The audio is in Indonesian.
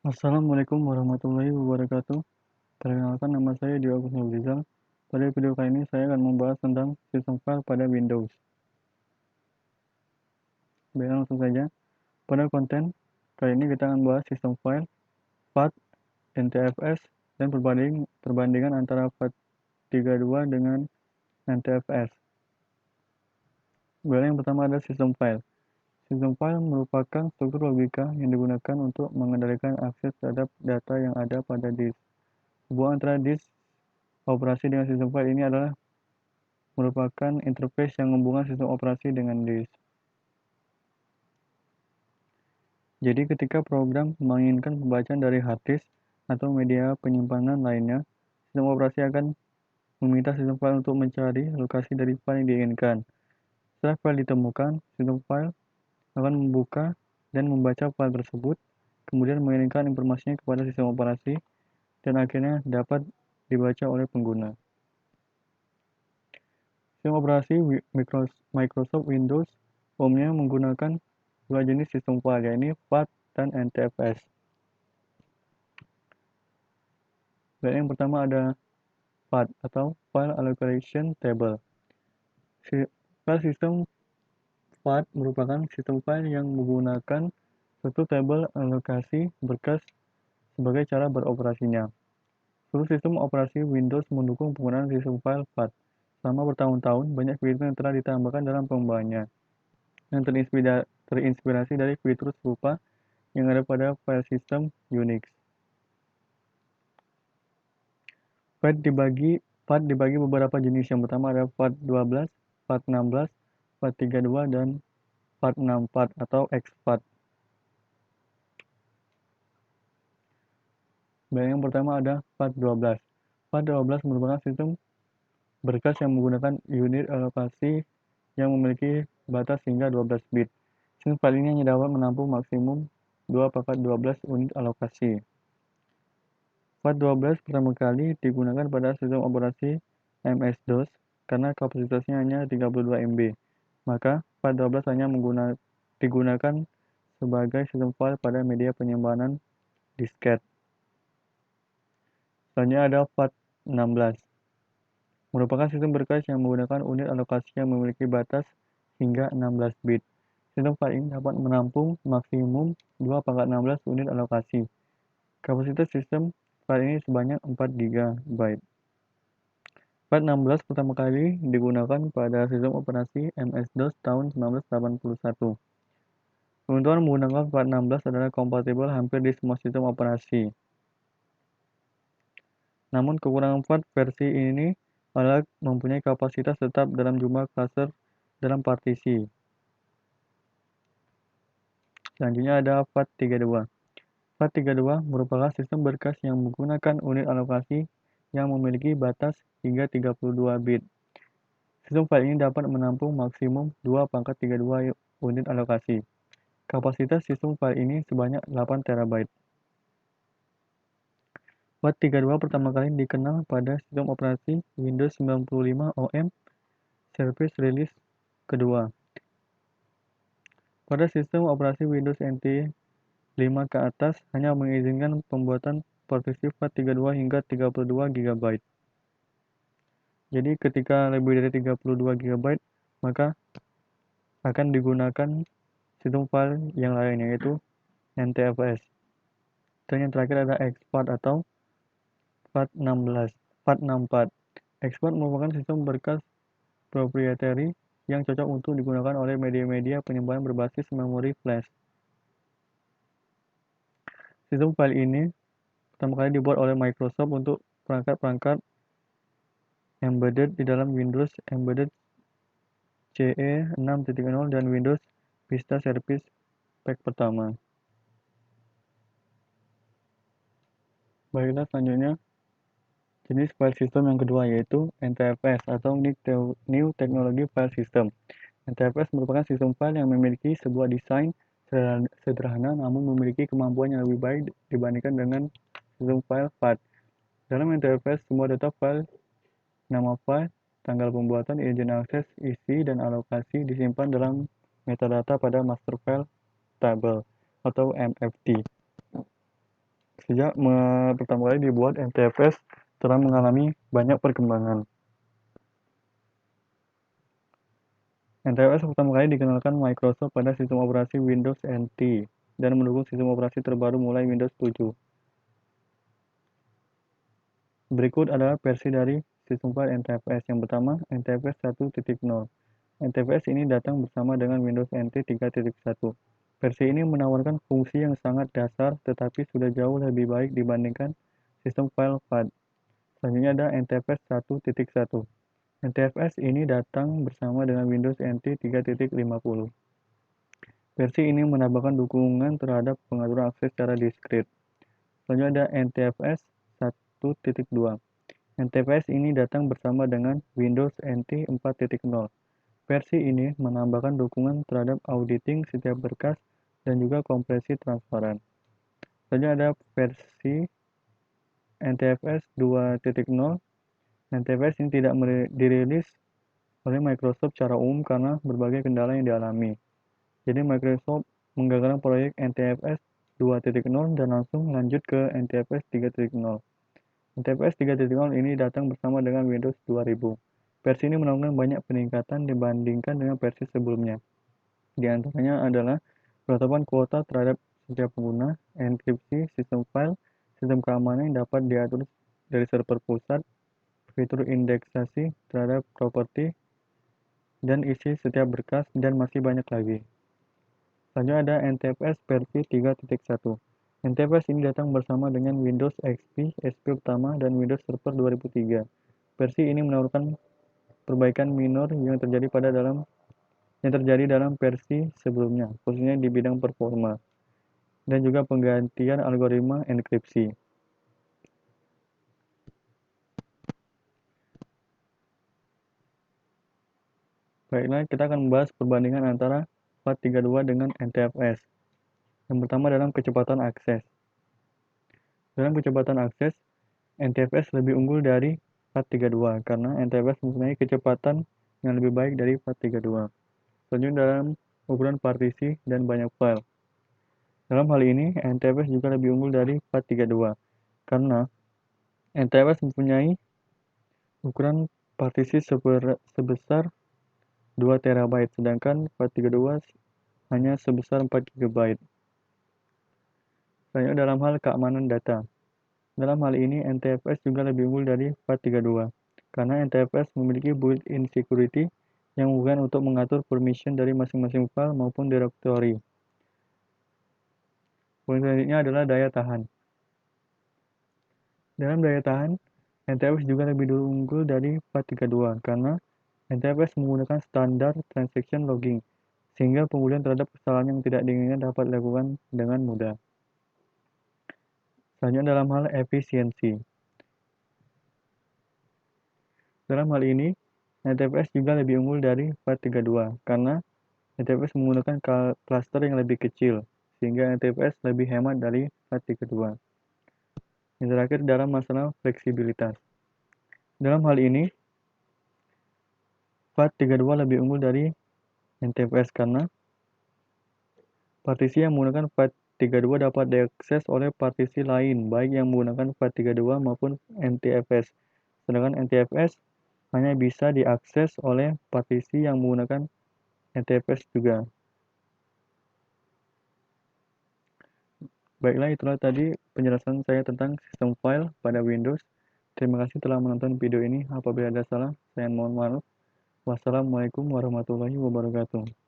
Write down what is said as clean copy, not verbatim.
Assalamualaikum warahmatullahi wabarakatuh. Perkenalkan, nama saya Dio Agus Nurrizal. Pada video kali ini saya akan membahas tentang sistem file pada Windows. Baik, langsung saja. Pada konten kali ini kita akan membahas sistem file, FAT, NTFS, dan perbandingan antara FAT32 dengan NTFS. Baik, yang pertama adalah sistem file. Sistem file merupakan struktur logika yang digunakan untuk mengendalikan akses terhadap data yang ada pada disk. Hubungan antara disk operasi dengan sistem file ini adalah merupakan interface yang menghubungkan sistem operasi dengan disk. Jadi ketika program menginginkan pembacaan dari hard disk atau media penyimpanan lainnya, sistem operasi akan meminta sistem file untuk mencari lokasi dari file yang diinginkan. Setelah file ditemukan, sistem file akan membuka dan membaca file tersebut, kemudian mengirimkan informasinya kepada sistem operasi, dan akhirnya dapat dibaca oleh pengguna. Sistem operasi Microsoft Windows umumnya menggunakan dua jenis sistem file, yaitu FAT dan NTFS. Dan yang pertama ada FAT atau File Allocation Table. File sistem FAT merupakan sistem file yang menggunakan suatu tabel alokasi berkas sebagai cara beroperasinya. Seluruh sistem operasi Windows mendukung penggunaan sistem file FAT. Selama bertahun-tahun, banyak fitur yang telah ditambahkan dalam pengembangannya, yang terinspirasi dari fitur serupa yang ada pada file sistem Unix. FAT dibagi beberapa jenis. Yang pertama ada FAT12, FAT16, FAT32, dan FAT64 atau exFAT. Yang pertama ada FAT12. FAT12 merupakan sistem berkas yang menggunakan unit alokasi yang memiliki batas hingga 12 bit. Sistem file ini hanya dapat menampung maksimum 2/12 unit alokasi. FAT12 pertama kali digunakan pada sistem operasi MS-DOS karena kapasitasnya hanya 32 MB. Maka FAT12 hanya digunakan sebagai sistem file pada media penyimpanan disket. Selanjutnya ada FAT16. Merupakan sistem berkas yang menggunakan unit alokasi yang memiliki batas hingga 16 bit. Sistem file ini dapat menampung maksimum 2/16 unit alokasi. Kapasitas sistem file ini sebanyak 4 GB. FAT16 pertama kali digunakan pada sistem operasi MS-DOS tahun 1981. Keuntungan menggunakan FAT16 adalah kompatibel hampir di semua sistem operasi. Namun kekurangan FAT versi ini adalah mempunyai kapasitas tetap dalam jumlah cluster dalam partisi. Selanjutnya ada FAT32. FAT32 merupakan sistem berkas yang menggunakan unit alokasi yang memiliki batas hingga 32 bit. Sistem file ini dapat menampung maksimum 2/32 unit alokasi. Kapasitas sistem file ini sebanyak 8 TB. FAT32 pertama kali dikenal pada sistem operasi Windows 95 OM Service Release kedua. Pada sistem operasi Windows NT 5 ke atas hanya mengizinkan pembuatan partisi FAT32 hingga 32 GB. Jadi ketika lebih dari 32 GB, maka akan digunakan sistem file yang lain, yaitu NTFS. Dan yang terakhir ada exFAT atau FAT64. exFAT merupakan sistem berkas proprietary yang cocok untuk digunakan oleh media-media penyimpanan berbasis memori flash. Sistem file ini pertama kali dibuat oleh Microsoft untuk perangkat-perangkat embedded di dalam Windows Embedded CE 6.0 dan Windows Vista Service Pack pertama. Baiklah, selanjutnya jenis file system yang kedua, yaitu NTFS atau New Technology File System. NTFS merupakan sistem file yang memiliki sebuah desain sederhana namun memiliki kemampuan yang lebih baik dibandingkan dengan sistem file FAT. Dalam NTFS, semua data file, nama file, tanggal pembuatan, izin akses, isi, dan alokasi disimpan dalam metadata pada master file table atau MFT. Sejak pertama kali dibuat, NTFS telah mengalami banyak perkembangan. NTFS pertama kali dikenalkan Microsoft pada sistem operasi Windows NT dan mendukung sistem operasi terbaru mulai Windows 7. Berikut adalah versi dari sistem file NTFS. Yang pertama, NTFS 1.0. NTFS ini datang bersama dengan Windows NT 3.1. Versi ini menawarkan fungsi yang sangat dasar tetapi sudah jauh lebih baik dibandingkan sistem file FAT. Selanjutnya ada NTFS 1.1. NTFS ini datang bersama dengan Windows NT 3.50. Versi ini menambahkan dukungan terhadap pengaturan akses secara diskret. Selanjutnya ada NTFS 1.2. NTFS ini datang bersama dengan Windows NT 4.0. Versi ini menambahkan dukungan terhadap auditing setiap berkas dan juga kompresi transparan. Selanjutnya ada versi NTFS 2.0. NTFS ini tidak dirilis oleh Microsoft secara umum karena berbagai kendala yang dialami. Jadi Microsoft menggagalkan proyek NTFS 2.0 dan langsung lanjut ke NTFS 3.0. NTFS 3.0 ini datang bersama dengan Windows 2000. Versi ini menawarkan banyak peningkatan dibandingkan dengan versi sebelumnya. Di antaranya adalah penetapan kuota terhadap setiap pengguna, enkripsi sistem file, sistem keamanan yang dapat diatur dari server pusat, fitur indeksasi terhadap properti, dan isi setiap berkas, dan masih banyak lagi. Selanjutnya ada NTFS versi 3.1. NTFS ini datang bersama dengan Windows XP, XP pertama, dan Windows Server 2003. Versi ini menawarkan perbaikan minor yang terjadi dalam versi sebelumnya, khususnya di bidang performa, dan juga penggantian algoritma enkripsi. Baiklah, kita akan membahas perbandingan antara FAT32 dengan NTFS. Yang pertama dalam kecepatan akses. Dalam kecepatan akses, NTFS lebih unggul dari FAT32 karena NTFS mempunyai kecepatan yang lebih baik dari FAT32. Selanjutnya dalam ukuran partisi dan banyak file. Dalam hal ini, NTFS juga lebih unggul dari FAT32 karena NTFS mempunyai ukuran partisi sebesar 2 TB, sedangkan FAT32 hanya sebesar 4 GB. Selanjutnya dalam hal keamanan data. Dalam hal ini, NTFS juga lebih unggul dari FAT32 karena NTFS memiliki built-in security yang memungkinkan untuk mengatur permission dari masing-masing file maupun directory. Poin selanjutnya adalah daya tahan. Dalam daya tahan, NTFS juga lebih unggul dari FAT32 karena NTFS menggunakan standar transaction logging, sehingga pemulihan terhadap kesalahan yang tidak diinginkan dapat dilakukan dengan mudah. Selanjutnya dalam hal efisiensi. Dalam hal ini, NTFS juga lebih unggul dari FAT32 karena NTFS menggunakan cluster yang lebih kecil, sehingga NTFS lebih hemat dari FAT32. Yang terakhir dalam masalah fleksibilitas. Dalam hal ini, FAT32 lebih unggul dari NTFS karena partisi yang menggunakan FAT32 dapat diakses oleh partisi lain, baik yang menggunakan FAT32 maupun NTFS. Sedangkan NTFS hanya bisa diakses oleh partisi yang menggunakan NTFS juga. Baiklah, itulah tadi penjelasan saya tentang sistem file pada Windows. Terima kasih telah menonton video ini. Apabila ada salah, saya mohon maaf. Wassalamualaikum warahmatullahi wabarakatuh.